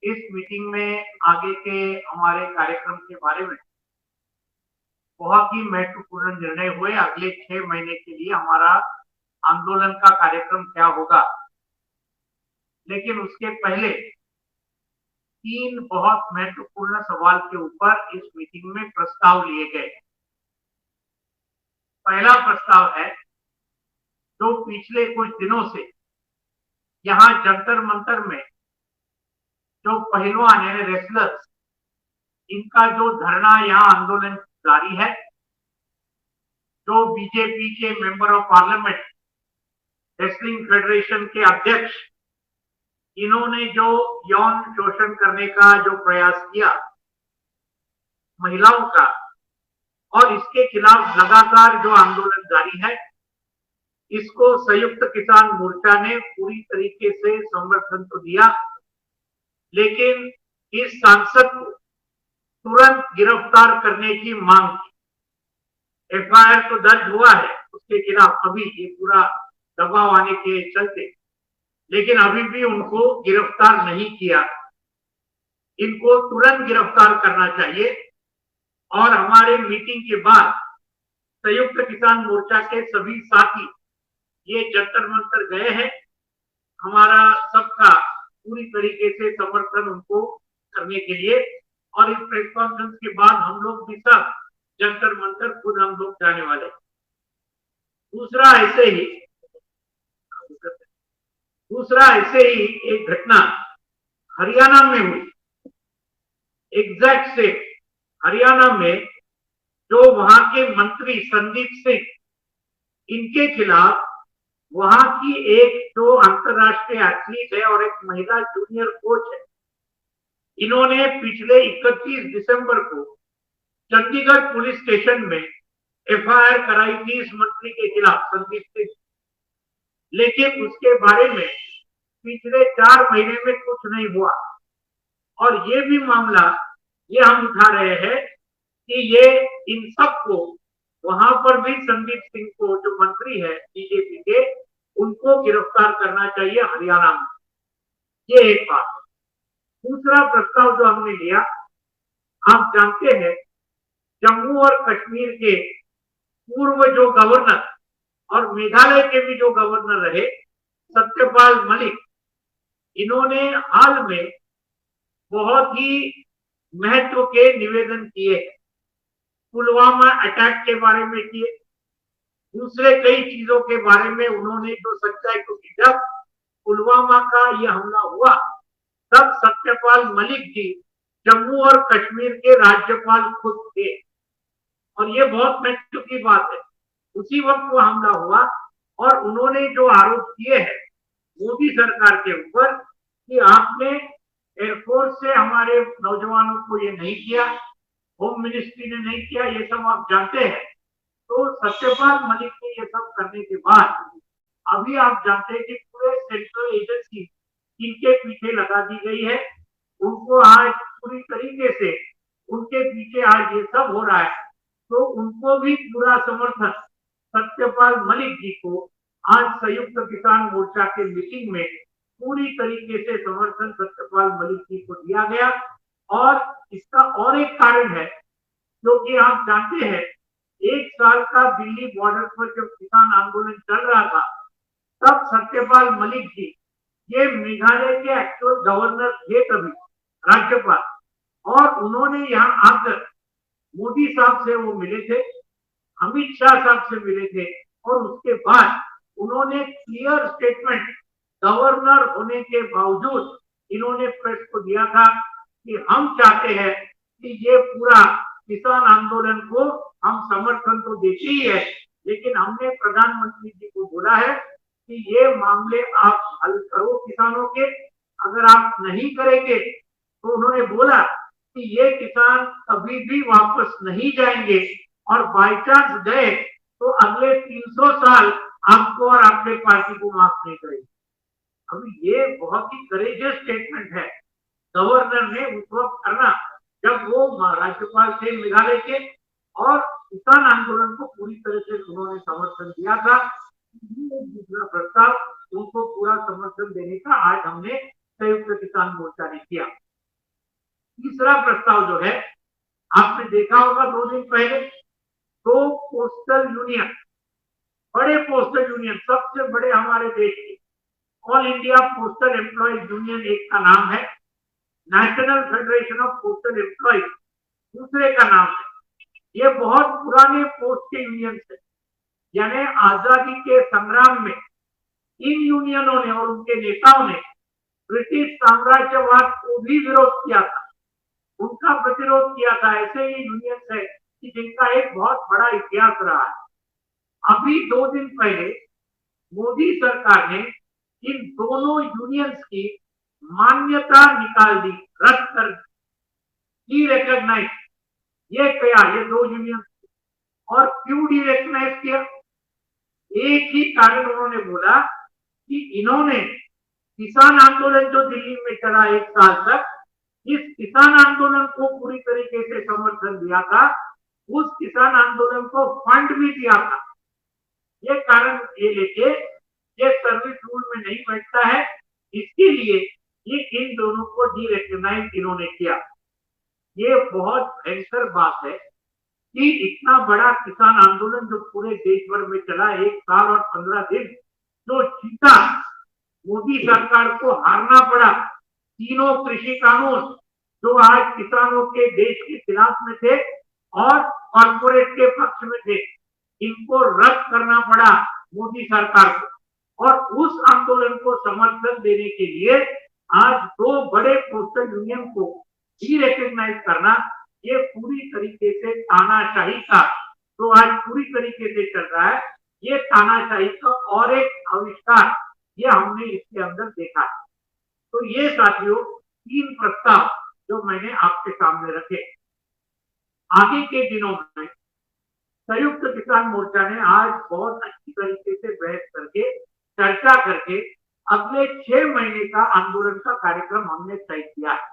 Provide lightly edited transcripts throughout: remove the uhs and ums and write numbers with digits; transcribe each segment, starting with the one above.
इस मीटिंग में आगे के हमारे कार्यक्रम के बारे में बहुत ही महत्वपूर्ण निर्णय हुए। अगले 6 महीने के लिए हमारा आंदोलन का कार्यक्रम क्या होगा, लेकिन उसके पहले 3 बहुत महत्वपूर्ण सवाल के ऊपर इस मीटिंग में प्रस्ताव लिए गए। पहला प्रस्ताव है, जो पिछले कुछ दिनों से यहाँ जंतर मंतर में जो पहलवान यानी रेसलर्स, इनका जो धरना यहाँ आंदोलन जारी है, जो बीजेपी के member of parliament, wrestling federation के अध्यक्ष, इन्होंने जो यौन शोषण करने का जो प्रयास किया महिलाओं का, और इसके खिलाफ लगातार जो आंदोलन जारी है, इसको संयुक्त किसान मोर्चा ने पूरी तरीके से समर्थन तो दिया, लेकिन इस सांसद को तुरंत गिरफ्तार करने की मांग की। एफआईआर तो दर्ज हुआ है उसके खिलाफ, अभी ये पूरा दबाव आने के चलते, लेकिन अभी भी उनको गिरफ्तार नहीं किया। इनको तुरंत गिरफ्तार करना चाहिए। और हमारे मीटिंग के बाद संयुक्त किसान मोर्चा के सभी साथी ये जंतर मंतर गए हैं। हमारा सबका पूरी तरीके से समर्थन उनको करने के लिए, और इस प्रेस कॉन्फ्रेंस के बाद हम लोग भी सब जंतर मंतर खुद हम लोग जाने वाले। दूसरा ऐसे ही एक घटना हरियाणा में हुई, एग्जैक्ट से हरियाणा में, जो वहां के मंत्री संदीप सिंह, इनके खिलाफ वहां की एक जो अंतरराष्ट्रीय एथलीट है और एक महिला जूनियर कोच है, इन्होंने पिछले 31 दिसंबर को चंडीगढ़ पुलिस स्टेशन में एफआईआर कराई थी इस मंत्री के खिलाफ, संदीप सिंह। लेकिन उसके बारे में पिछले 4 महीने में कुछ नहीं हुआ। और ये भी मामला ये हम उठा रहे हैं कि ये इन सबको वहां पर भी संदीप सिंह को, जो मंत्री है बीजेपी के, उनको गिरफ्तार करना चाहिए हरियाणा में। ये एक बात। दूसरा प्रस्ताव जो हमने लिया, आप जानते हैं जम्मू और कश्मीर के पूर्व जो गवर्नर और मेघालय के भी जो गवर्नर रहे सत्यपाल मलिक, इन्होंने हाल में बहुत ही महत्व के निवेदन किए। पुलवामा अटैक के बारे में किए, दूसरे कई चीजों के बारे में उन्होंने जो सच्चाई को, जब पुलवामा का यह हमला हुआ तब सत्यपाल मलिक जी जम्मू और कश्मीर के राज्यपाल खुद थे, और ये बहुत महत्व की बात है। उसी वक्त वो हमला हुआ और उन्होंने जो आरोप किए हैं मोदी सरकार के ऊपर कि आपने एयरफोर्स से हमारे नौजवानों को ये नहीं किया, होम मिनिस्ट्री ने नहीं किया, ये सब आप जानते हैं। तो सत्यपाल मलिक ने ये सब करने के बाद अभी आप जानते हैं कि पूरे सेंट्रल एजेंसी इनके पीछे लगा दी गई है। उनको आज पूरी तरीके से उनके पीछे आज ये सब हो रहा है, तो उनको भी पूरा समर्थन सत्यपाल मलिक जी को आज संयुक्त किसान मोर्चा के मीटिंग में पूरी तरीके से समर्थन सत्यपाल मलिक जी को दिया गया। और इसका और एक कारण है, जो कि आप जानते हैं 1 साल का दिल्ली बॉर्डर पर जब किसान आंदोलन चल रहा था, तब सत्यपाल मलिक जी ये मेघालय के एक्चुअल गवर्नर थे तभी, राज्यपाल, और उन्होंने यहाँ आकर मोदी साहब से वो मिले थे, अमित शाह साहब से मिले थे, और उसके बाद उन्होंने क्लियर स्टेटमेंट गवर्नर होने के बावजूद इन्होंने प्रेस को दिया था कि हम चाहते हैं कि ये पूरा किसान आंदोलन को हम समर्थन तो देते ही है, लेकिन हमने प्रधानमंत्री जी को बोला है कि ये मामले आप हल करो किसानों के। अगर आप नहीं करेंगे तो उन्होंने बोला कि ये किसान कभी भी वापस नहीं जाएंगे, और बाई चांस गए तो अगले 300 साल आपको और आपके पार्टी को माफ नहीं करेंगे। अभी ये बहुत ही करेजियस स्टेटमेंट है गवर्नर ने उस वक्त करना, जब वो राज्यपाल थे मेघालय के, और किसान आंदोलन को पूरी तरह से उन्होंने समर्थन दिया था। दूसरा प्रस्ताव उनको पूरा समर्थन देने का आज हमने संयुक्त किसान मोर्चा ने किया। तीसरा प्रस्ताव जो है, आपने देखा होगा 2 दिन पहले, तो पोस्टल यूनियन, बड़े पोस्टल यूनियन, सबसे बड़े हमारे देश के all India postal employees union एक का नाम है, national federation of postal employees दूसरे का नाम है। ये बहुत पुराने पोस्ट के यूनियन है, यानी आजादी के संग्राम में इन यूनियनों ने और उनके नेताओं ने ब्रिटिश साम्राज्यवाद को भी विरोध किया था, उनका प्रतिरोध किया था। ऐसे ही यूनियन है कि जिनका एक बहुत बड़ा इतिहास रहा है। अभी 2 दिन पहले मोदी सरकार ने इन दोनों यूनियंस की मान्यता निकाल दी, रद्द कर दी, रिकॉग्नाइज ये किया, ये 2 यूनियन। और क्यों डी रिकॉग्नाइज किया? एक ही कारण, उन्होंने बोला कि इन्होंने किसान आंदोलन जो दिल्ली में चला 1 साल तक, इस किसान आंदोलन को पूरी तरीके से समर्थन दिया था, उस किसान आंदोलन को फंड भी दिया था। ये कारण ये लेके ये सर्विस रूल में नहीं बैठता है, इसके लिए ये इन दोनों को डी रिकॉग्नाइज इन्होंने किया। ये बहुत भयंकर बात है कि इतना बड़ा किसान आंदोलन जो पूरे देश भर में चला 1 साल और 15 दिन, जो जीता, मोदी सरकार को हारना पड़ा। तीनों कृषि कानून जो आज किसानों के देश के खिलाफ में थे और कॉर्पोरेट के पक्ष में थे, इनको रद्द करना पड़ा मोदी सरकार को। और उस आंदोलन को समर्थन देने के लिए आज 2 बड़े पोस्टल यूनियन को ही रिकॉग्नाइज करना, ये पूरी तरीके से तानाशाही का तो आज पूरी तरीके से चल रहा है, ये तानाशाही का और एक आविष्कार ये हमने इसके अंदर देखा। तो ये साथियों 3 प्रस्ताव जो मैंने आपके सामने रखे। आगे के दिनों में संयुक्त किसान मोर्चा ने आज बहुत अच्छी तरीके से बहस करके, चर्चा करके अगले 6 महीने का आंदोलन का कार्यक्रम हमने तय किया है।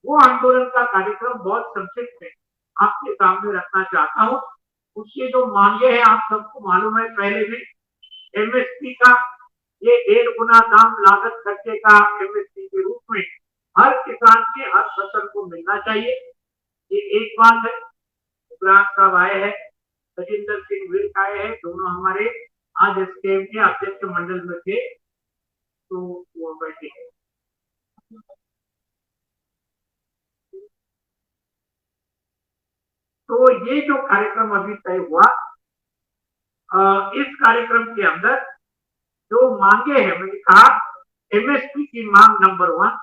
वो आंदोलन का कार्यक्रम बहुत संक्षिप्त में आपके सामने रखना चाहता हूँ। उसके जो मांगे हैं आप सबको मालूम है, पहले भी एमएसपी का, ये 1.5 गुना दाम लागत खर्चे का एमएसपी के रूप में हर किसान के हर फसल को मिलना चाहिए, ये एक बात है। उग्राण साहब आए हैं, गजेंद्र सिंह विर्क आए हैं, दोनों हमारे आज एसकेएम के अध्यक्ष मंडल में थे, तो वो बैठे हैं। तो ये जो कार्यक्रम अभी तय हुआ, इस कार्यक्रम के अंदर जो मांगे हैं, मैंने कहा एमएसपी की मांग नंबर 1,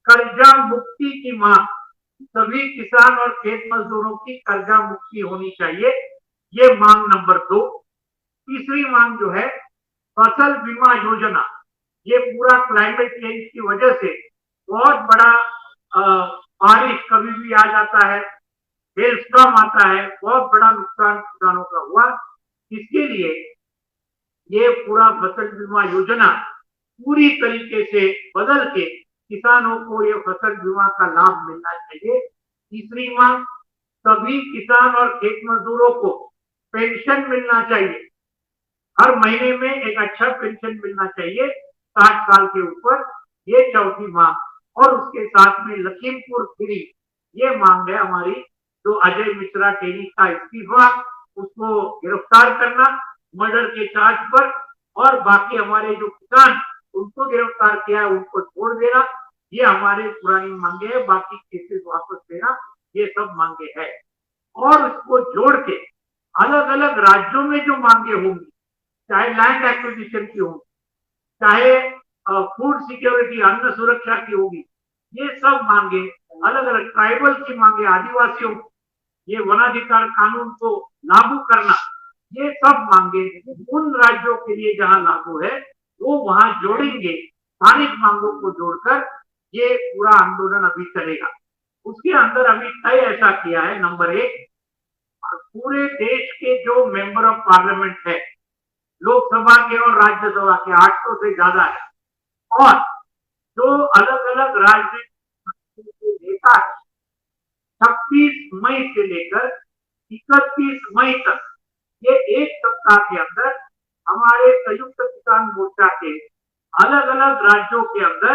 कर्जा मुक्ति की मांग, सभी किसान और खेत मजदूरों की कर्जा मुक्ति होनी चाहिए, ये मांग नंबर 2। तीसरी मांग जो है फसल बीमा योजना, ये पूरा क्लाइमेट चेंज की वजह से बहुत बड़ा बारिश कभी भी आ जाता है, हेलस्टॉर्म आता है, बहुत बड़ा नुकसान किसानों का हुआ। इसके लिए ये पूरा फसल बीमा योजना पूरी तरीके से बदल के किसानों को ये फसल बीमा का लाभ मिलना चाहिए। तीसरी मांग, सभी किसान और खेत मजदूरों को पेंशन मिलना चाहिए, हर महीने में एक अच्छा पेंशन मिलना चाहिए 60 साल के ऊपर, ये चौथी मांग। और उसके साथ में लखीमपुर खीरी, ये मांग है हमारी, जो अजय मिश्रा टेनी का इस्तीफा, उसको गिरफ्तार करना मर्डर के चार्ज पर, और बाकी हमारे जो किसान उनको गिरफ्तार किया है उनको छोड़ देना, ये हमारे पुरानी मांगे है। बाकी केसेस वापस देना, ये सब मांगे है। और उसको जोड़ के अलग अलग राज्यों में जो मांगे होंगी, चाहे लैंड एक्विजिशन की होगी, चाहे फूड सिक्योरिटी अन्न सुरक्षा की होगी, ये सब मांगे अलग अलग, ट्राइबल की मांगे, आदिवासियों, ये वनाधिकार कानून को लागू करना, ये सब मांगे उन राज्यों के लिए जहां लागू है वो वहां जोड़ेंगे, स्थानिक मांगों को जोड़कर ये पूरा आंदोलन अभी चलेगा। उसके अंदर अभी तय ऐसा किया है, नंबर 1, पूरे देश के जो मेंबर ऑफ पार्लियामेंट है, लोकसभा के और राज्यसभा के 800 से ज्यादा है, और जो अलग अलग राजनीतिक नेता है, 26 मई से लेकर 31 मई तक, ये एक सप्ताह के अंदर हमारे संयुक्त किसान मोर्चा के अलग अलग राज्यों के अंदर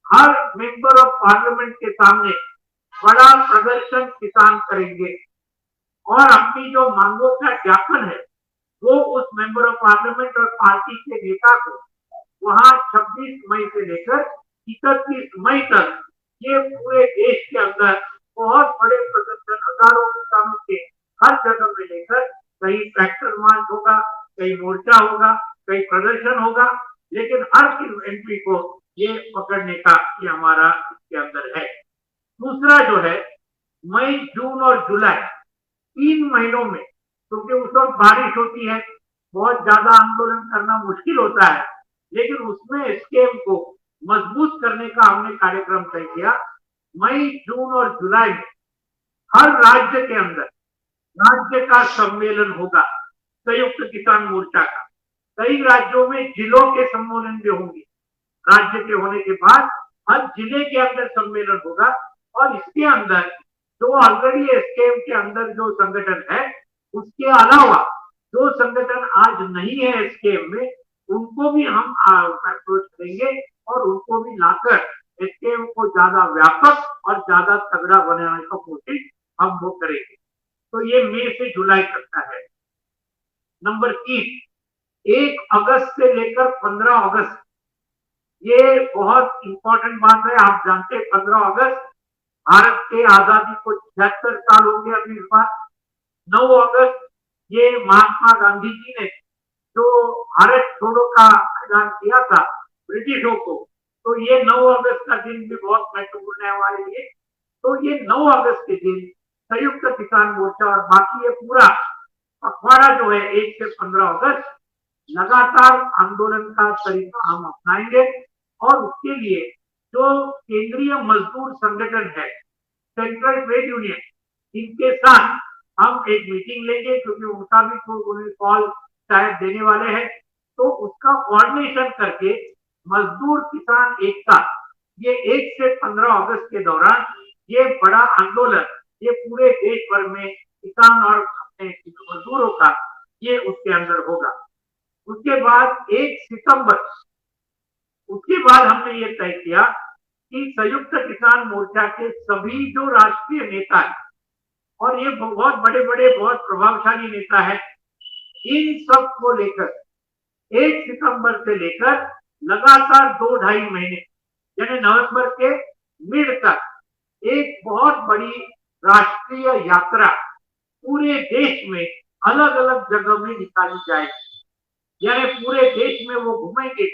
हर मेंबर ऑफ पार्लियामेंट के सामने बड़ा प्रदर्शन किसान करेंगे और अपनी जो मांगों का ज्ञापन है वो उस मेंबर ऑफ पार्लियामेंट और पार्टी के नेता को वहां 26 मई से लेकर 31 मई तक ये पूरे देश के अंदर बहुत बड़े प्रदर्शन हजारों किसानों के हर जगह में लेकर कहीं ट्रैक्टर मार्च होगा, कहीं मोर्चा होगा, कहीं प्रदर्शन होगा, लेकिन हर एमपी को ये पकड़ने का ये हमारा इसके अंदर है। दूसरा जो है मई, जून और जुलाई 3 महीनों में, क्योंकि उस वक्त बारिश होती है, बहुत ज्यादा आंदोलन करना मुश्किल होता है, लेकिन उसमें स्कीम को मजबूत करने का हमने कार्यक्रम तय किया। मई, जून और जुलाई में हर राज्य के अंदर राज्य का सम्मेलन होगा संयुक्त किसान मोर्चा का। कई राज्यों में जिलों के सम्मेलन भी होंगे। राज्य के होने के बाद हर जिले के अंदर सम्मेलन होगा और इसके अंदर जो ऑलरेडी एसकेएम के अंदर जो संगठन है उसके अलावा जो संगठन आज नहीं है एसकेएम में उनको भी हम अप्रोच करेंगे और उनको भी लाकर एसकेएम को ज्यादा व्यापक और ज्यादा तगड़ा बनाने का कोशिश हम वो करेंगे। तो ये मई से जुलाई तक का है। नंबर 3, 1 अगस्त से लेकर 15 अगस्त, ये बहुत इंपॉर्टेंट बात है। आप जानते हैं 15 अगस्त भारत के आजादी को 76 साल हो गए अभी इस बार। 9 अगस्त ये महात्मा गांधी जी ने जो भारत छोड़ो का ऐलान किया था ब्रिटिशों को, तो ये 9 अगस्त का दिन भी बहुत महत्वपूर्ण है हमारे लिए। तो ये 9 अगस्त के दिन संयुक्त किसान मोर्चा और बाकी ये पूरा पखवाड़ा जो है 1 से 15 अगस्त लगातार आंदोलन का तरीका हम अपनाएंगे और उसके लिए जो केंद्रीय मजदूर संगठन है सेंट्रल ट्रेड यूनियन, इनके साथ हम एक मीटिंग लेंगे क्योंकि उनका भी उन्हें कॉल शायद देने वाले हैं। तो उसका कोऑर्डिनेशन करके मजदूर किसान एकता ये 1 से 15 अगस्त के दौरान ये बड़ा आंदोलन ये पूरे देश भर में किसान और अपने मजदूरों का ये उसके अंदर होगा। उसके बाद 1 सितंबर, उसके बाद हमने ये तय किया कि संयुक्त किसान मोर्चा के सभी जो राष्ट्रीय नेता है और ये बहुत बड़े बड़े बहुत प्रभावशाली नेता है, इन सब को लेकर 1 सितंबर से लेकर लगातार 2-2.5 महीने यानी नवंबर के मिड तक एक बहुत बड़ी राष्ट्रीय यात्रा पूरे देश में अलग अलग जगह में निकाली जाएगी। यानी पूरे देश में वो घूमेंगे,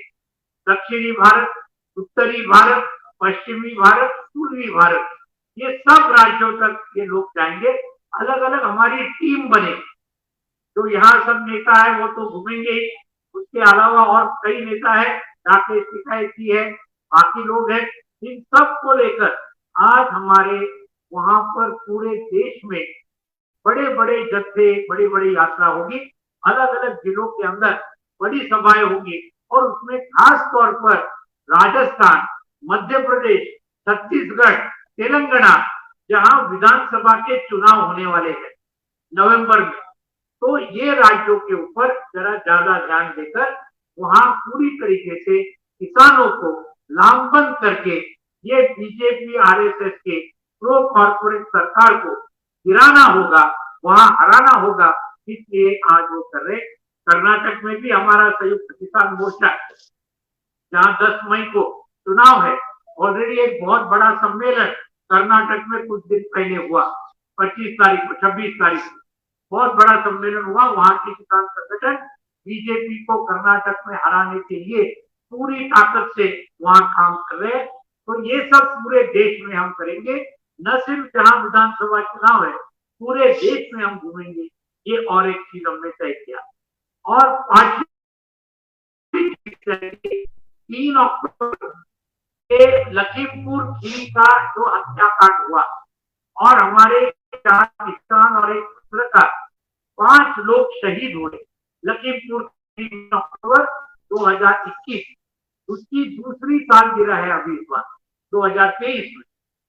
दक्षिणी भारत, उत्तरी भारत, पश्चिमी भारत, पूर्वी भारत, ये सब राज्यों तक ये लोग जाएंगे। अलग अलग हमारी टीम बनेगी। जो यहाँ सब नेता है वो तो घूमेंगे, उसके अलावा और कई नेता है, राकेश टिकैती है, बाकी लोग हैं, इन सब को लेकर आज हमारे वहां पर पूरे देश में बड़े बड़े जत्थे, बड़ी बड़ी यात्रा होगी, अलग अलग जिलों के अंदर बड़ी सभाएं होंगी और उसमें खास तौर पर राजस्थान, मध्य प्रदेश, छत्तीसगढ़, तेलंगाना, जहां विधानसभा के चुनाव होने वाले हैं नवंबर में, तो ये राज्यों के ऊपर जरा ज्यादा ध्यान देकर वहां पूरी तरीके से किसानों को लामबंद करके ये बीजेपी आरएसएस के प्रो कॉर्पोरेट सरकार को गिराना होगा, वहां हराना होगा। इसलिए आज वो कर रहे। कर्नाटक में भी हमारा संयुक्त किसान मोर्चा जहां 10 मई को चुनाव है, ऑलरेडी एक बहुत बड़ा सम्मेलन कर्नाटक में कुछ दिन पहले हुआ, 25 तारीख को, 26 तारीख को बहुत बड़ा सम्मेलन हुआ। वहां के किसान संगठन बीजेपी को कर्नाटक में हराने के लिए पूरी ताकत से वहां काम कर रहे हैं। तो ये सब पूरे देश में हम करेंगे, न सिर्फ जहां विधानसभा चुनाव है, पूरे देश में हम घूमेंगे। ये और एक चीज हमने तय किया। और 3 अक्टूबर लखीमपुर खीरी का जो हत्याकांड हुआ और हमारे 4 किसान और एक पत्रकार 5 लोग शहीद हुए लखीमपुर खीरी, अक्टूबर 2021, उसकी दूसरी सालगिरह है अभी इस बार 2023 में।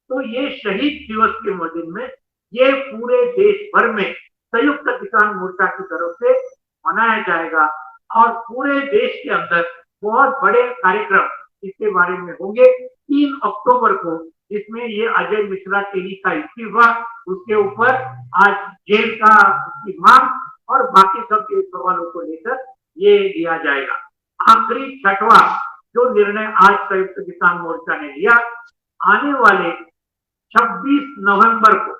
तो ये शहीद दिवस के दिन में ये पूरे देश भर में संयुक्त किसान मोर्चा की तरफ से मनाया जाएगा और पूरे देश के अंदर बहुत बड़े कार्यक्रम इसके बारे में होंगे 3 अक्टूबर को, जिसमें ये अजय मिश्रा टेली का इस्तीफा, उसके ऊपर आज जेल का उसकी मांग और बाकी सब के सवालों को लेकर ये दिया जाएगा। आखिरी 6वां जो निर्णय आज संयुक्त किसान मोर्चा ने लिया, आने वाले 26 नवंबर को,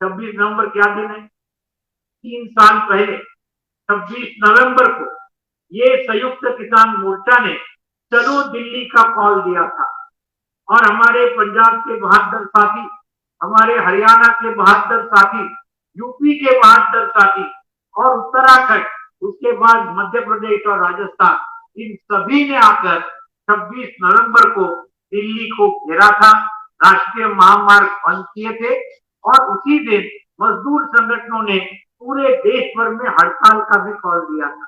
26 नवंबर क्या दिन है, 3 साल पहले 26 नवंबर को ये संयुक्त किसान मोर्चा ने चलो दिल्ली का कॉल दिया था और हमारे पंजाब के बहादुर साथी, हमारे हरियाणा के बहादुर साथी, यूपी के बहादुर साथी और उत्तराखंड, उसके बाद मध्य प्रदेश और राजस्थान, इन सभी ने आकर 26 नवंबर को दिल्ली को घेरा था, राष्ट्रीय महामार्ग बंद किए थे और उसी दिन मजदूर संगठनों ने पूरे देश भर में हड़ताल का भी कॉल दिया था।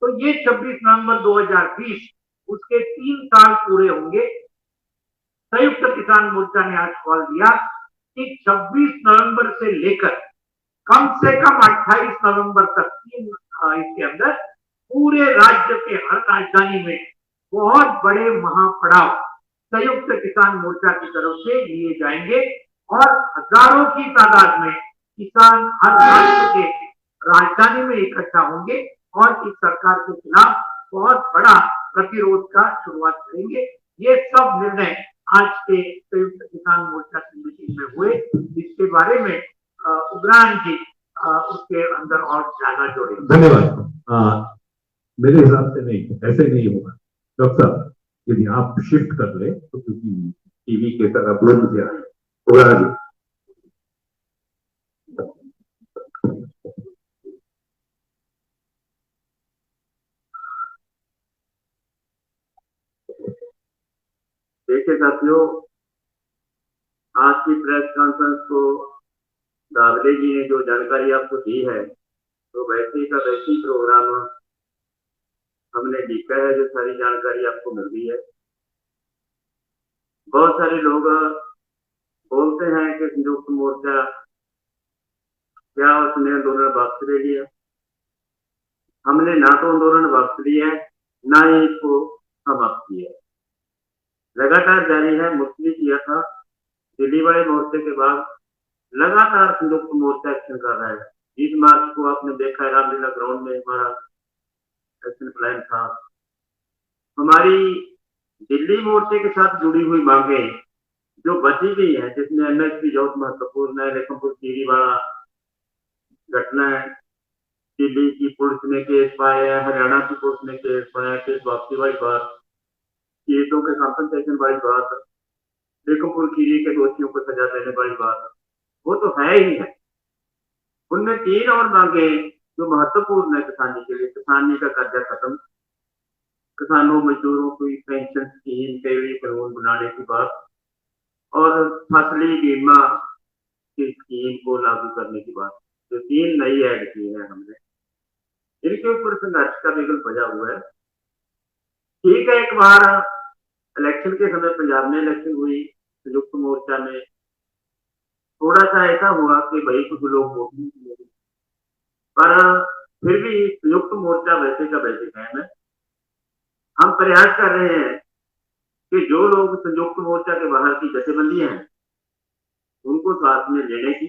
तो ये 26 नवंबर 2020 उसके 3 साल पूरे होंगे। संयुक्त किसान मोर्चा ने आज कॉल दिया कि 26 नवंबर से लेकर कम से कम 28 नवंबर तक इसके अंदर पूरे राज्य के हर राजधानी में बहुत बड़े महापड़ाव संयुक्त किसान मोर्चा की तरफ से लिए जाएंगे और हजारों की तादाद में किसान हर राज्य के राजधानी में इकट्ठा होंगे और इस सरकार के खिलाफ बहुत बड़ा प्रतिरोध का शुरुआत करेंगे। ये सब निर्णय आज के संयुक्त किसान मोर्चा की मीटिंग में हुए। इसके बारे में उग्रान जी उसके अंदर और ज्यादा जोड़े। धन्यवाद। मेरे हिसाब से नहीं, ऐसे नहीं होगा डॉक्टर साहब, यदि आप शिफ्ट कर ले तो, क्योंकि टीवी के तरह अपलोड किया है। उग्रान जी, देखिए साथियों, आज की प्रेस कॉन्फ्रेंस को दावले जी ने जो जानकारी आपको दी है, तो वैसे का वैसे ही प्रोग्राम हमने लिखा है, जो सारी जानकारी आपको मिल रही है। बहुत सारे लोग बोलते हैं कि संयुक्त मोर्चा क्या उसने आंदोलन वापस ले लिया। हमने ना तो आंदोलन वापस लिया है, ना ही इसको समाप्त किया, लगातार जारी है। मुस्लिम किया था, दिल्ली वाले मोर्चे के बाद लगातार संयुक्त मोर्चा एक्शन कर रहा है। 20 मार्च को आपने देखा है, रामलीला ग्राउंड में हमारा एक्शन प्लान था। हमारी दिल्ली मोर्चे के साथ जुड़ी हुई मांगे जो बची गई है, जिसमें एमएसपी बहुत महत्वपूर्ण है, लखनपुर खीरी वाला घटना है, दिल्ली की पुलिस ने केस पाया, हरियाणा की पुलिस ने केस पाया, केस वापसी वाली बात, पीड़ितों के कंपनसेशन वाली बात, लखनपुर खीरी के दोषियों को सजा देने वाली बात, वो तो है ही है। उनमें 3 और मांगे जो महत्वपूर्ण है किसानी के लिए। किसानी का कर्जा खत्म, किसानों मजदूरों को पेंशन स्कीम के लिए कानून बनाने की बात और फसली बीमा की स्कीम को लागू करने की बात, जो 3 नई ऐड की है हमने, इनके ऊपर संघर्ष का बिगुल बजा हुआ है। ठीक है, एक बार इलेक्शन के समय पंजाब में इलेक्शन हुई, संयुक्त मोर्चा में थोड़ा सा ऐसा हुआ कि भाई कुछ लोग वोट नहीं किए, पर फिर भी संयुक्त मोर्चा वैसे का वैसे कायम है। हम प्रयास कर रहे हैं कि जो लोग संयुक्त मोर्चा के बाहर की जथेबंदियां हैं, उनको साथ में लेने की,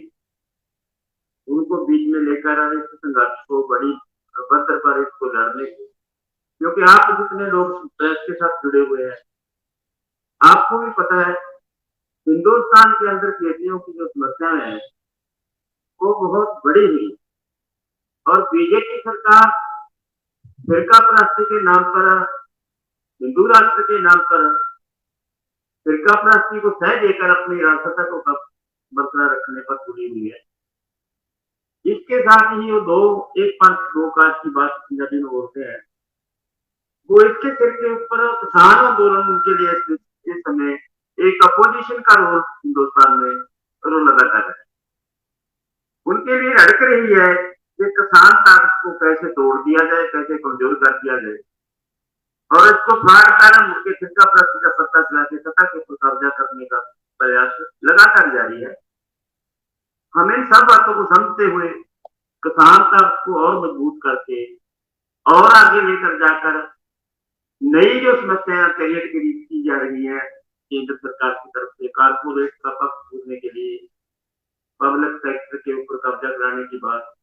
उनको बीच में लेकर इस संघर्ष को बड़ी बदतर पर इसको लड़ने की, क्योंकि आप जितने लोग प्रेस के साथ जुड़े हुए हैं, आपको भी पता है हिंदुस्तान के अंदर खेतियों की जो समस्याएं हैं वो बहुत बड़ी हुई और बीजेपी सरकार फिरका परस्ती के नाम पर, हिंदू राष्ट्र के नाम पर फिरका परस्ती को सह देकर अपनी विरासत को बरकरार रखने पर तुली हुई है। इसके साथ ही वो एक पंथ दो काज की बात पंजाबी में बोलते हैं, वो इसके सिर के ऊपर किसान आंदोलन उनके लिए इस समय एक अपोजिशन का रोल हिंदुस्तान में रोल अदा कर रहा है। उनके लिए लड़क रही है कि किसान ताकत को कैसे तोड़ दिया जाए, कैसे कमजोर कर दिया जाए और इसको फाड़ कर उनके फिरका परस्ती का पत्ता चला के सत्ता के कब्जा करने का प्रयास लगातार जारी है। हम इन सब बातों को समझते हुए किसान ताकत को और मजबूत करके और आगे लेकर जाकर नई जो समस्याएं कैरियर के लिए की जा रही है केंद्र सरकार की तरफ से, कारपोरेट का पक्ष पूछने के लिए, पब्लिक सेक्टर के ऊपर कब्जा कराने की बात,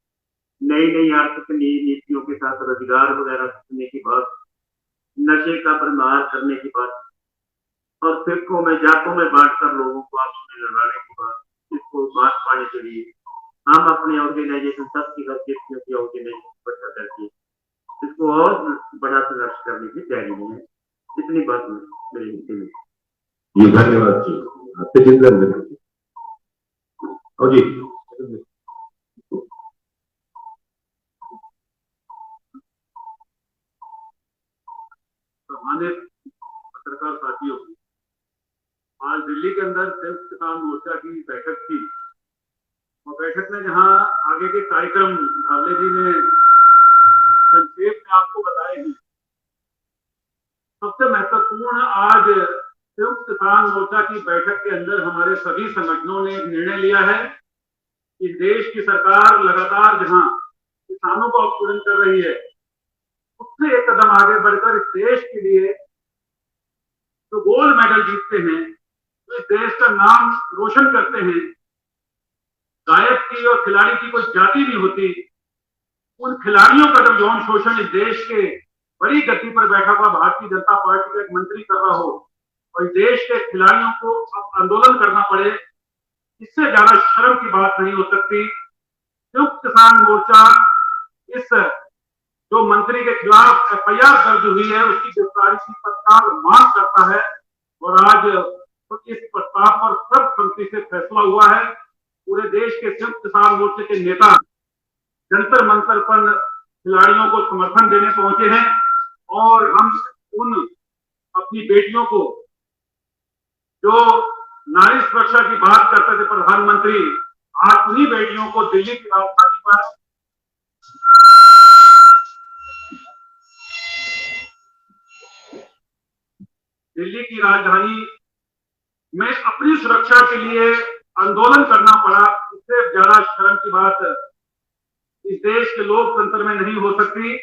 नई नई आर्थिक नीतियों के साथ रोजगार वगैरह करने की बात, नशे का प्रमार करने की बात, और फिरकों में जातों में बांटकर लोगों को आपस में लड़ाने की बात, इसको बात पाने के लिए हम अपने ऑर्गेनाइजेशन सबकी ऑर्गेनाइजेशन इकट्ठा करके इसको और बड़ा संघर्ष करने की तैयारी में है। इतनी बात मेरे हिस्से में। जी धन्यवाद जी, तेजिंदर जी। और जी हमारे पत्रकार साथियों, आज दिल्ली के अंदर संयुक्त किसान मोर्चा की बैठक थी और बैठक में जहां आगे के कार्यक्रम धावले जी ने संक्षेप में आपको बताए हैं, सबसे महत्वपूर्ण आज संयुक्त किसान मोर्चा की बैठक के अंदर हमारे सभी संगठनों ने एक निर्णय लिया है कि देश की सरकार लगातार जहां किसानों को उत्पीड़न कर रही है, उससे एक कदम आगे बढ़कर इस देश के लिए जो गोल्ड मेडल जीतते हैं, तो इस देश का नाम रोशन करते हैं, गायक की और खिलाड़ी की कोई जाति नहीं होती, उन खिलाड़ियों का जब यौन शोषण इस देश के बड़ी गद्दी पर बैठा हुआ भारतीय जनता पार्टी का एक मंत्री कर रहा हो और इस देश के खिलाड़ियों को अब आंदोलन करना पड़े, इससे ज्यादा शर्म की बात नहीं हो सकती। संयुक्त किसान मोर्चा इस जो मंत्री के खिलाफ एफआईआर दर्ज हुई है उसकी गिरफ्तारी की तत्काल मांग करता है और आज इस प्रस्ताव पर सर्वसम्मति से फैसला हुआ है। पूरे देश के संयुक्त किसान मोर्चे के नेता जंतर मंतर पर खिलाड़ियों को समर्थन देने पहुंचे हैं और हम उन अपनी बेटियों को जो नारी सुरक्षा की बात करते थे प्रधानमंत्री, आज उन्हीं बेटियों को दिल्ली की राजधानी पर में अपनी सुरक्षा के लिए आंदोलन करना पड़ा। इससे ज्यादा शर्म की बात इस देश के लोकतंत्र में नहीं हो सकती।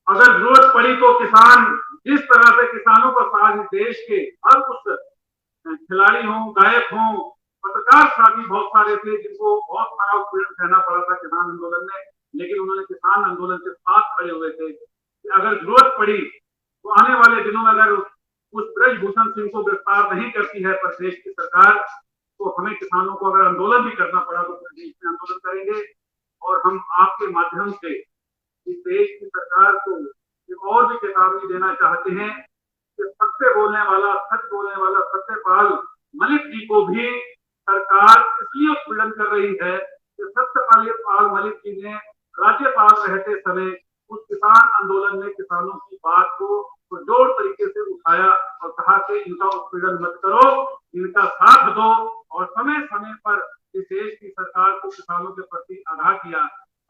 अगर जरूरत पड़ी तो किसान, जिस तरह से किसानों का साथ देश के हर उस खिलाड़ी हों, गायक हों, पत्रकार साथी बहुत सारे थे जिनको बहुत सारा उत्पीड़न सहना पड़ा था किसान आंदोलन में, लेकिन उन्होंने किसान आंदोलन के साथ खड़े हुए थे कि अगर जरूरत पड़ी तो आने वाले दिनों में अगर उस ब्रजभूषण सिंह को गिरफ्तार नहीं करती है प्रदेश की सरकार, तो हमें किसानों को अगर आंदोलन भी करना पड़ा तो प्रदेश में आंदोलन करेंगे। और हम आपके माध्यम से इस देश की सरकार को एक और भी चेतावनी देना चाहते हैं कि सत्य बोलने वाला, सच बोलने वाला सत्यपाल मलिक जी को भी सरकार इसलिए उत्पीड़न कर रही है कि सत्यपाल मलिक जी ने राज्यपाल रहते समय उस किसान आंदोलन में किसानों की बात को जोर तरीके से उठाया और कहा कि इनका उत्पीड़न मत करो, इनका साथ दो, और समय समय पर इस देश की सरकार को किसानों के प्रति आगाह किया।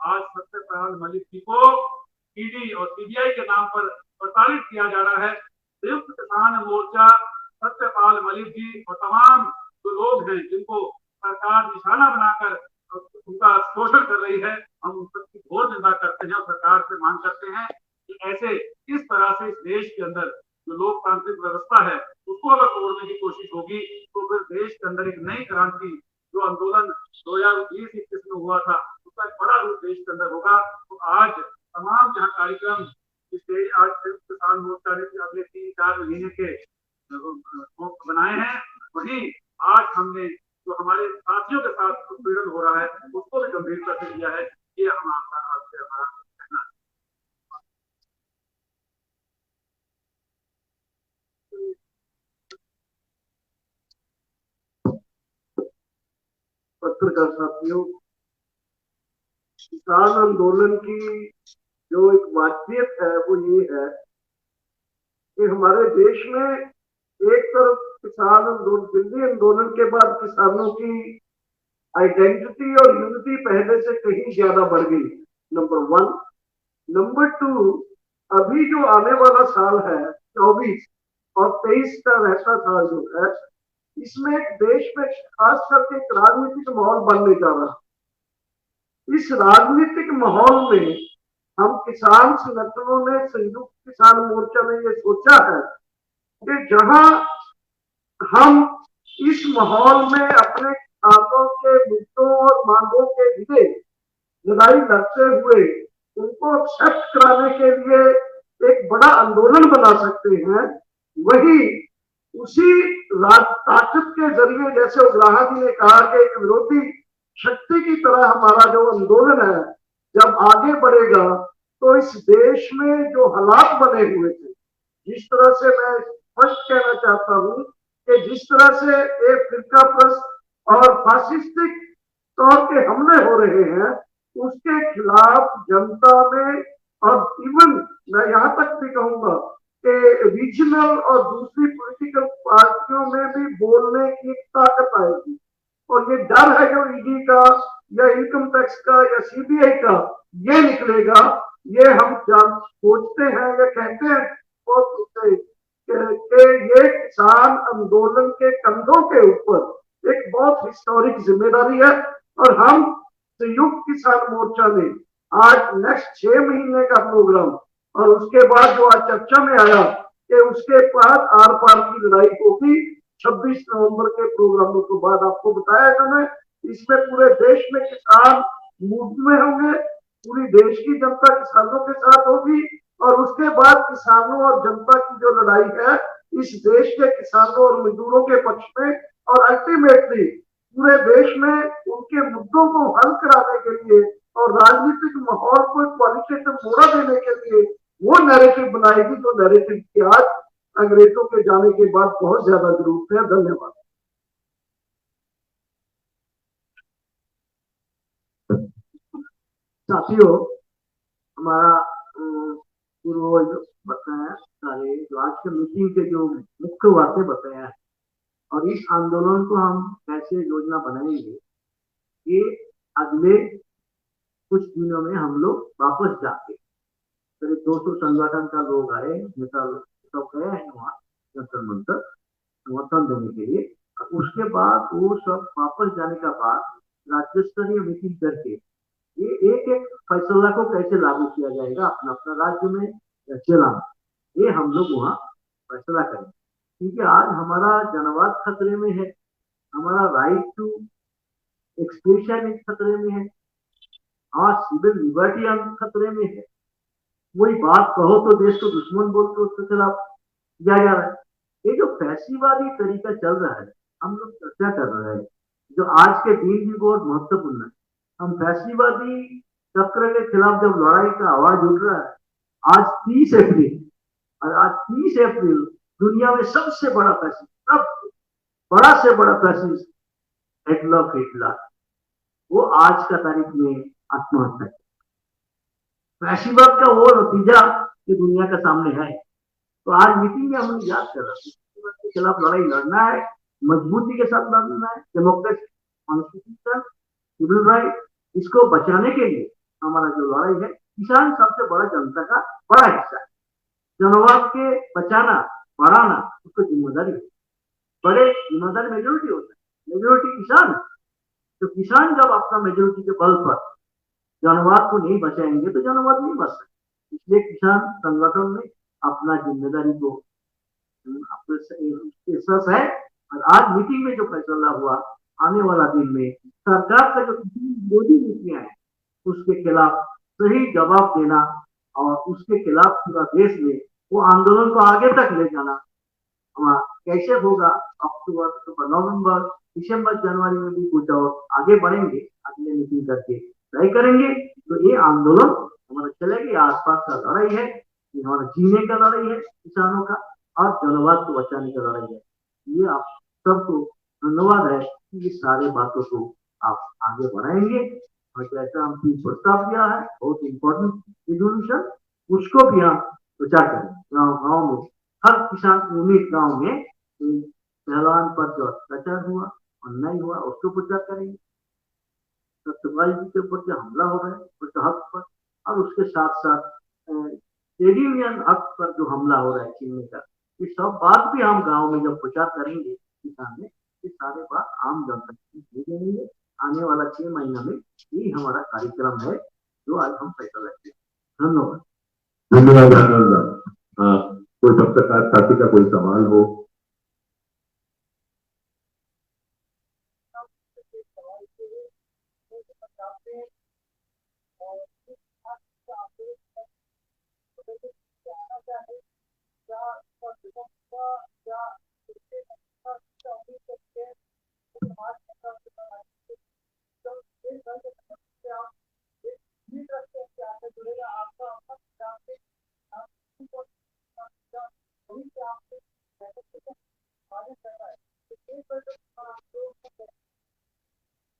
आज सत्यपाल मलिक जी को ईडी और सीबीआई के नाम पर प्रताड़ित किया जा रहा है। संयुक्त किसान मोर्चा सत्यपाल मलिक जी और तमाम जो लोग हैं जिनको सरकार निशाना बनाकर उनका शोषण कर रही है, हम उन सबकी घोर निंदा करते हैं और सरकार से मांग करते हैं कि ऐसे इस तरह से इस देश के अंदर जो लोकतांत्रिक व्यवस्था है उसको अगर तोड़ने की कोशिश होगी तो फिर देश के अंदर एक नई क्रांति, जो आंदोलन 2020-21 में हुआ था, उसका एक बड़ा रूप देश के अंदर होगा। तो आज तमाम जहाँ कार्यक्रम जिससे आज किसान मोर्चा ने अगले 3-4 महीने के बनाए हैं, वही आज हमने जो हमारे साथियों के साथ उत्पीड़न हो रहा है उसको भी गंभीरता से लिया है। ये हम आपका आपसे हमारा कहना है। पत्रकार साथियों, किसान आंदोलन की जो एक वाक़ियत है वो ये है कि हमारे देश में एक तरफ किसान आंदोलन, दिल्ली आंदोलन के बाद किसानों की आइडेंटिटी और यूनिटी पहले से कहीं ज्यादा बढ़ गई, नंबर 1। नंबर 2, अभी जो आने वाला साल है 24 और 23 का रहता साल जो है, इसमें देश में खास करके एक राजनीतिक माहौल बनने जा रहा है। इस राजनीतिक माहौल में हम किसान संगठनों ने, संयुक्त किसान मोर्चा ने ये सोचा है कि जहां हम इस माहौल में अपने किसानों के मुद्दों और मांगों के लिए लड़ाई लड़ते हुए उनको एक्सेप्ट कराने के लिए एक बड़ा आंदोलन बना सकते हैं, वही उसी ताकत के जरिए, जैसे उग्राहा जी ने कहा कि एक विरोधी शक्ति की तरह हमारा जो आंदोलन है जब आगे बढ़ेगा तो इस देश में जो हालात बने हुए थे, जिस तरह से मैं स्पष्ट कहना चाहता हूं कि जिस तरह से एक फिरका प्रस्त और फासिस्टिक तौर के हमले हो रहे हैं, उसके खिलाफ जनता में और इवन मैं यहां तक भी कहूंगा कि रीजनल और दूसरी पॉलिटिकल पार्टियों में भी बोलने की ताकत आएगी। और ये डर है जो ईडी का या इनकम टैक्स का या सीबीआई का ये निकलेगा, ये हम सोचते हैं या कहते हैं कि ये किसान आंदोलन के कंधों के ऊपर एक बहुत हिस्टोरिक जिम्मेदारी है। और हम संयुक्त किसान मोर्चा ने आज नेक्स्ट 6 महीने का प्रोग्राम और उसके बाद जो आज चर्चा में आया कि उसके बाद आर पार की लड़ाई होगी 26 नवंबर के प्रोग्रामों के बाद, आपको बताया मैंने, इसमें पूरे देश में किसान मूड में होंगे, पूरी देश की जनता किसानों के साथ होगी और उसके बाद किसानों और जनता की जो लड़ाई है इस देश के किसानों और मजदूरों के पक्ष में, और अल्टीमेटली पूरे देश में उनके मुद्दों को हल कराने के लिए और राजनीतिक माहौल को क्वालिटेटिव मोड़ा देने के लिए वो नैरेटिव बनाएगी जो नैरेटिव की आज अंग्रेजों के जाने के बाद बहुत ज्यादा जरूरत है। धन्यवाद। साथियों, हमारा पूर्वज बताया सारे जो आज के मीटिंग के जो मुख्य बातें बताया और इस आंदोलन को हम कैसे योजना बनाएंगे, ये अगले कुछ दिनों में हम लोग वापस जाके करीब 200 संगठन का लोग आए, मिसाल सब गए हैं वहाँ जंतर मंतर समर्थन देने के लिए। उसके बाद वो सब वापस जाने का बाद राज्य स्तरीय मीटिंग करके ये एक एक फैसला को कैसे लागू किया जाएगा अपना अपना राज्य में चलाना, ये हम लोग वहाँ फैसला करेंगे। क्योंकि आज हमारा जनवाद खतरे में है, हमारा राइट टू एक्सप्रेशन खतरे में है, आज सिविल लिबर्टी खतरे में है। वही बात कहो तो देश को दुश्मन बोल के उसके खिलाफ किया जा रहा है। ये जो फैसीवादी तरीका चल रहा है, हम लोग चर्चा कर रहे हैं, जो आज के दिन भी बहुत महत्वपूर्ण है। हम फैसीवादी चक्र के खिलाफ जब लड़ाई का आवाज उठ रहा है, आज 30 अप्रैल और आज 30 अप्रैल दुनिया में सबसे बड़ा फैसिस्ट, सब बड़ा से बड़ा फैसिस्ट एडोल्फ हिटलर, वो आज का तारीख में आत्महत्या। फैसीवाद का वो नतीजा कि दुनिया के सामने है। तो आज मीटिंग में हम याद कर रहे हैं के खिलाफ लड़ाई लड़ना है, मजबूती के साथ लड़ना है। डेमोक्रेसी, कॉन्स्टिट्यूशन, सिविल राइट, इसको बचाने के लिए हमारा जो लड़ाई है, किसान सबसे बड़ा जनता का बड़ा हिस्सा है। जनवाद के बचाना, बढ़ाना उसको जिम्मेदारी है, बड़े जिम्मेदारी मेजोरिटी होता है, मेजोरिटी किसान है। तो किसान जब अपना मेजोरिटी के बल पर जनवाद को नहीं बचाएंगे तो जनवाद नहीं बच सकते। इसलिए किसान संगठन में अपना जिम्मेदारी को एहसास है। और आज मीटिंग में जो फैसला हुआ, आने वाला दिन में सरकार का जो विरोधी नीतियां है उसके खिलाफ सही जवाब देना और उसके खिलाफ पूरा देश में वो आंदोलन को आगे तक ले जाना कैसे होगा, अक्टूबर, नवंबर, दिसंबर, जनवरी में भी कुछ और आगे बढ़ेंगे, अगले मीटिंग करके तय करेंगे। तो ये आंदोलन हमारा चलेगी, आसपास का लड़ाई है, ये हमारा जीने का लड़ाई है किसानों का, और जनवाद को बचाने का लड़ाई है। ये आप सबको धन्यवाद है कि ये सारे बातों को आप आगे बढ़ाएंगे। और जैसा हमने प्रस्ताव दिया है, बहुत इंपॉर्टेंट रिजोल्यूशन, उसको भी हम प्रचार करेंगे गाँव गाँव में, हर किसान यूनिट गाँव में पहलवान पर जो अत्याचार हुआ, अन्याय हुआ, उसको प्रचार करेंगे। सत्यपाल जी के ऊपर जो हमला हो रहा है उसके हक पर, और उसके साथ साथ ट्रेड यूनियन हक पर जो हमला हो रहा है छीनने का, ये सब बात भी हम गांव में जब प्रचार करेंगे किसान में, ये सारे बात आम जनता को देंगे। आने वाला 6 महीना में ये हमारा कार्यक्रम है जो आज हम फैसला लेते हैं। धन्यवाद। धन्यवाद आनंद। कोई पत्रकार साथी का कोई सवाल हो?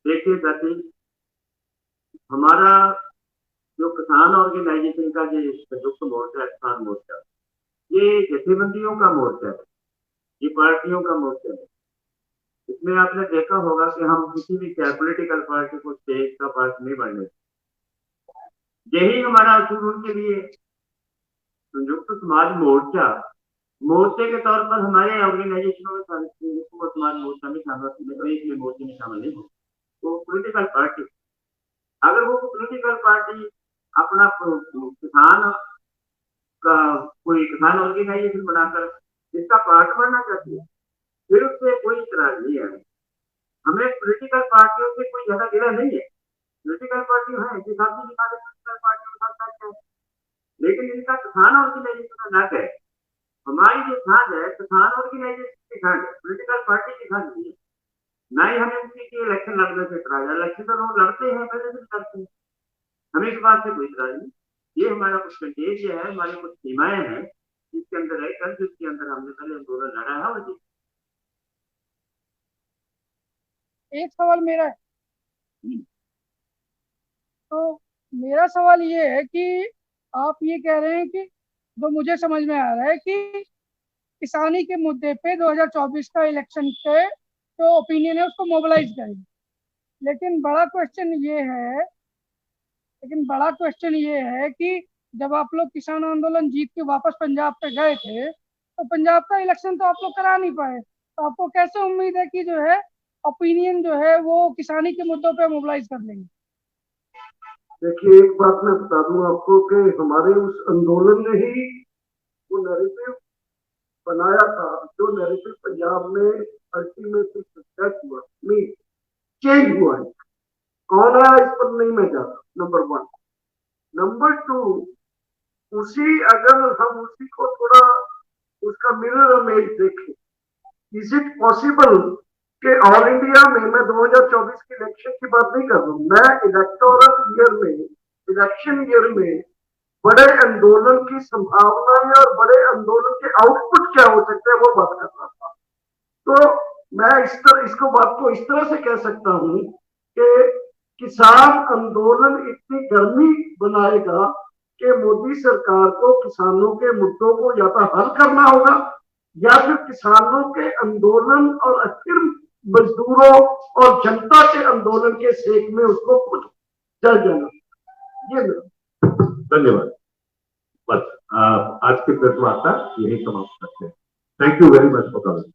देखिए साथी, हमारा जो किसान ऑर्गेनाइजेशन का जो संयुक्त मोर्चा है, किसान मोर्चा, ये जथेबंदियों का मोर्चा है, ये पार्टियों का मोर्चा है। इसमें आपने देखा होगा कि हम किसी भी पॉलिटिकल पार्टी को स्टेज का पार्ट नहीं बनने देते। यही हमारा असूल उनके लिए संयुक्त समाज मोर्चा, मोर्चे के तौर पर हमारे ऑर्गेनाइजेशनों में संयुक्त समाज मोर्चा में शामिल मोर्चे में शामिल नहीं हो। तो पॉलिटिकल पार्टी, अगर वो पॉलिटिकल पार्टी अपना किसान का कोई किसान ऑर्गेनाइजेशन बनाकर इसका पार्ट बनना चाहती है, फिर उससे कोई इतराज नहीं है। हमें पॉलिटिकल पार्टियों से कोई ज्यादा गिला नहीं है। पॉलिटिकल पार्टी है, पॉलिटिकल पार्टी, लेकिन इनका किसान ऑर्गेनाइजेशन का नाक है। हमारी जो खांड है किसान ऑर्गेनाइजेशन की खांड है, पॉलिटिकल पार्टी की खांड नहीं है। ना ही हमें किसी के इलेक्शन लड़ने से इतराज है। इलेक्शन तो लोग लड़ते हैं, पहले से लड़ते हैं, हमें इस बात से कोई इतराज नहीं। ये हमारा कुछ कंटेज है, हमारी कुछ सीमाएं हैं जिसके अंदर है कर, जिसके अंदर हमने पहले आंदोलन लड़ा है। और एक सवाल मेरा है, तो मेरा सवाल ये है कि आप ये कह रहे हैं कि जो मुझे समझ में आ रहा है कि किसानी के मुद्दे पे 2024 का इलेक्शन पे जो ओपिनियन है उसको मोबिलाइज करेंगे। लेकिन बड़ा क्वेश्चन ये है कि जब आप लोग किसान आंदोलन जीत के वापस पंजाब पे गए थे तो पंजाब का इलेक्शन तो आप लोग करा नहीं पाए, तो आपको कैसे उम्मीद है कि जो है ओपिनियन जो है वो किसानी के मुद्दों पे मोबिलाइज कर लेंगे? देखिए, एक बात मैं बता दूं आपको कि हमारे उस आंदोलन ने ही वो नैरेटिव बनाया था, जो नैरेटिव पंजाब में अल्टीमेटली सक्सेस हुआ, मीन चेंज हुआ है। कौन है इस पर नहीं मैं जाता, नंबर 1। नंबर 2, अगर हम उसी को थोड़ा उसका मिरर इमेज देखें, इज इट पॉसिबल कि ऑल इंडिया में, मैं 2024 के इलेक्शन की बात नहीं कर रहा हूं, मैं इलेक्शन ईयर में बड़े आंदोलन की संभावनाएं और बड़े आंदोलन के आउटपुट क्या हो सकते हैं वो बात कर रहा था। तो मैं इसको बात को इस तरह से कह सकता हूं कि किसान आंदोलन इतनी गर्मी बनाएगा कि मोदी सरकार को किसानों के मुद्दों को या तो हल करना होगा या फिर किसानों के आंदोलन और अस्थिर मजदूरों और जनता के आंदोलन के सेक में उसको खुद जल जाना। ये धन्यवाद। बस आज की प्रेस वार्ता यही समाप्त करते हैं। Thank you very much for coming.